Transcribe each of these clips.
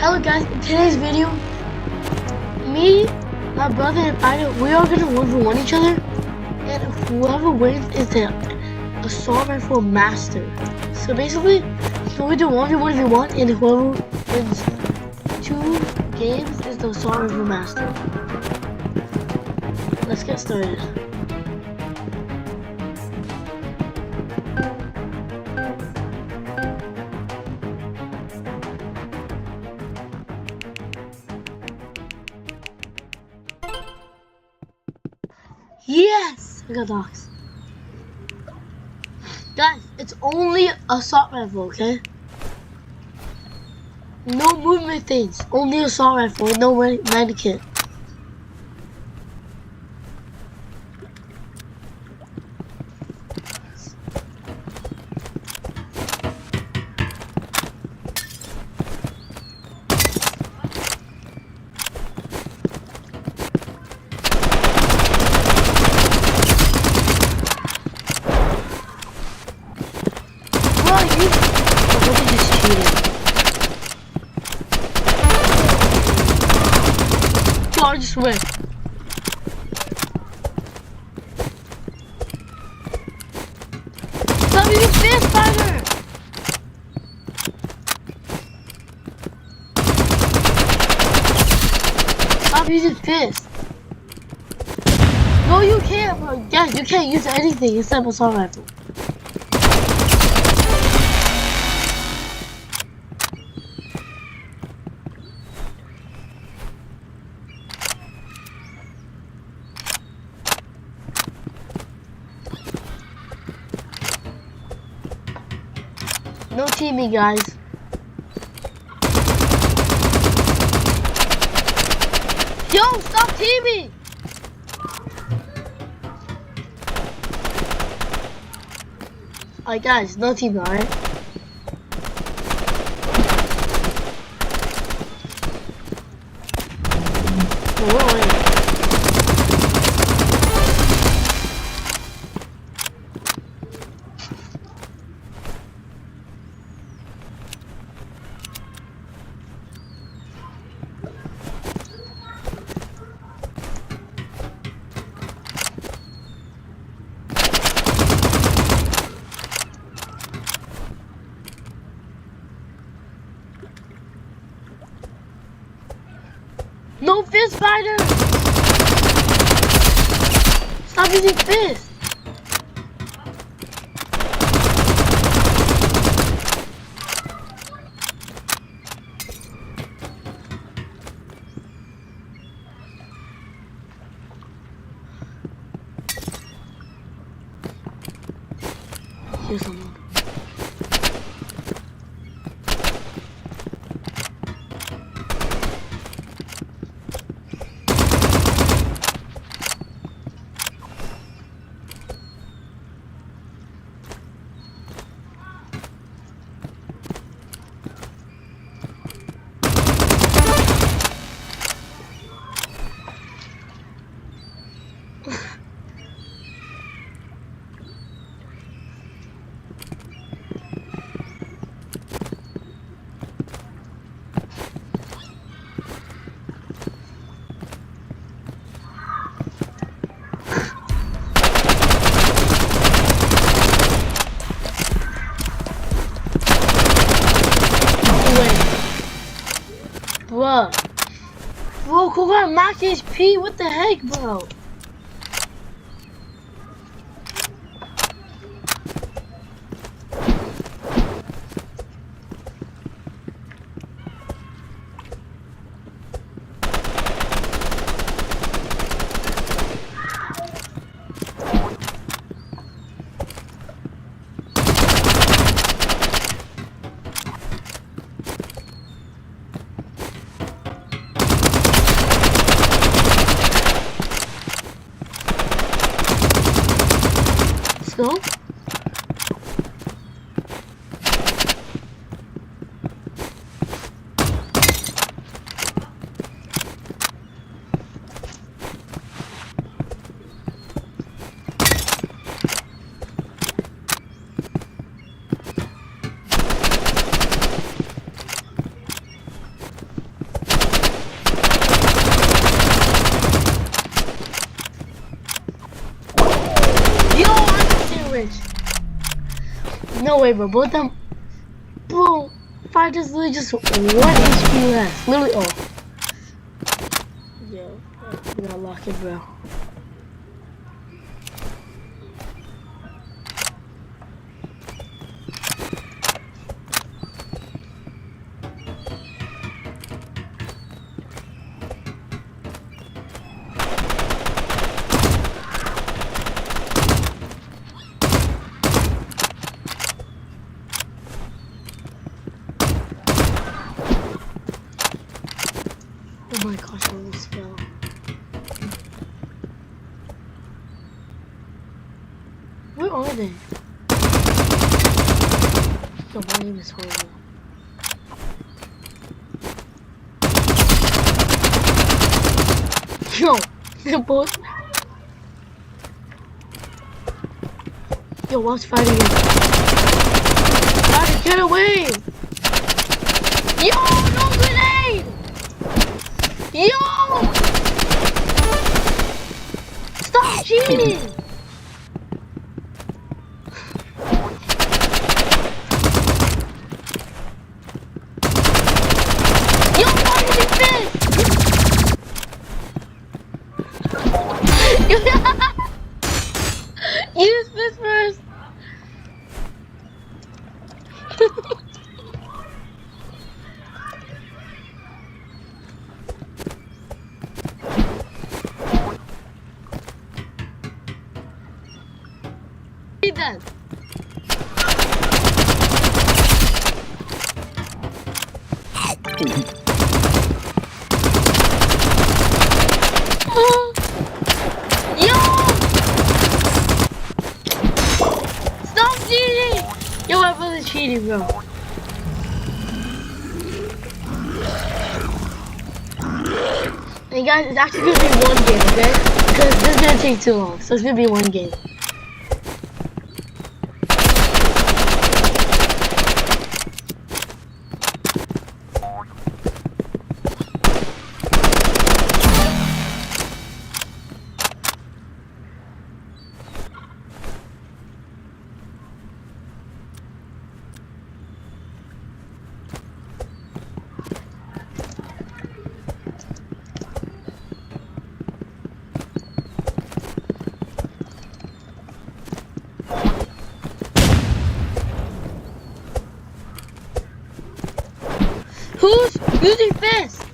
Hello guys, in today's video, me, my brother, and Ida, we are gonna 1v1 each other, and whoever wins is the assault rifle master. So basically, we do 1v1v1, and whoever wins 2 games is the assault rifle master. Let's get started. Yes! I got dogs. Guys, it's only assault rifle, okay? No movement things. Only assault rifle, no medikit. I just win. Stop using fist fighter! Stop using fist. No, you can't, bro. Guys, you can't use anything except assault rifle. No teaming, guys. Yo, stop teaming! Alright, guys, no teaming, alright? No fist fighter! Stop using fist! Here's someone. Bro, who got max HP? What the heck, bro? Let's go. No way, bro. Both them. Bro, five is literally just 1 HP less. Literally, oh. Yo, we gotta lock it, bro. Oh my gosh, I almost fell. Where are they? Yo, my name is horrible. Yo, they're both. Yo, what's fighting him? Get away! Yo, no grenade! Yo! Stop cheating! Yo, why did he miss? You just missed first. He does. Yo! Stop cheating! Yo, my brother's cheating, bro. Hey guys, it's actually gonna be one game, okay? Because this is gonna take too long, so it's gonna be one game. Who's using fist?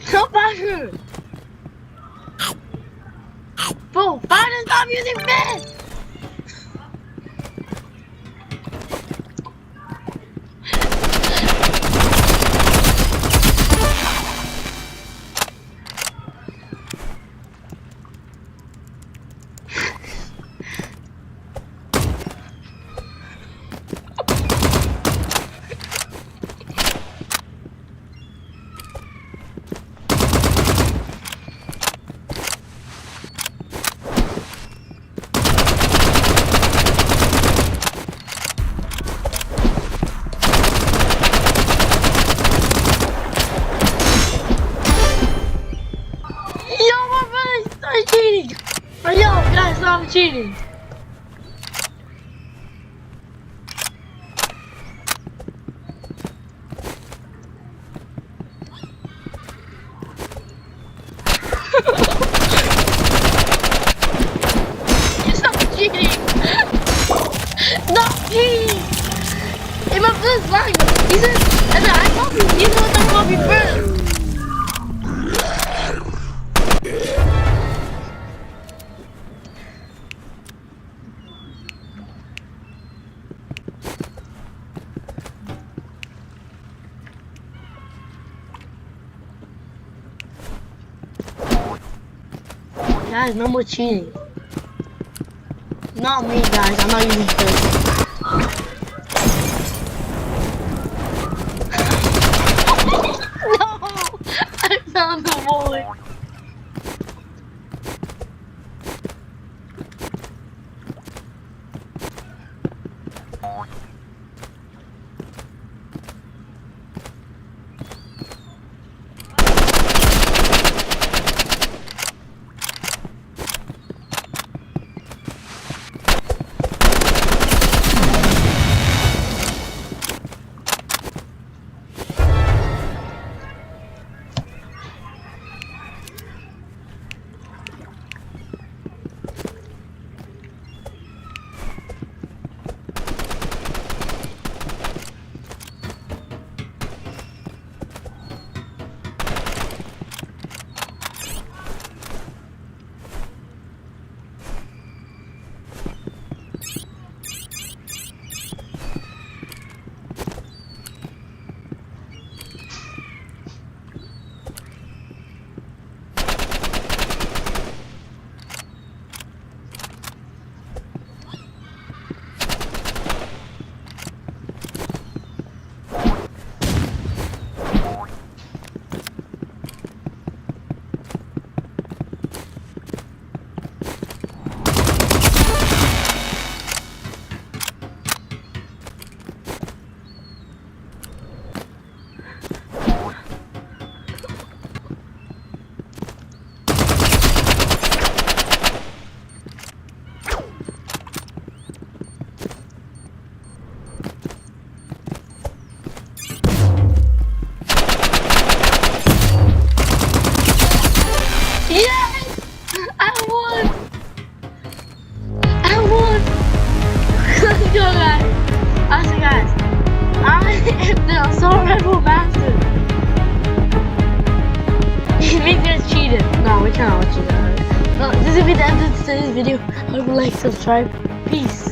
Stop fire! Bro, fire stop using fist! Cheating! Yo, guys, stop cheating! Stop cheating! Stop cheating! Hey, my brother's lying. He said, I copied. He said I copied first. Guys, no more cheating. Not me, guys. I'm not using this. No! I found the bullet. The assault rifle master. We just cheated. No, we cannot cheat. This will be the end of today's video. I would like to subscribe. Peace.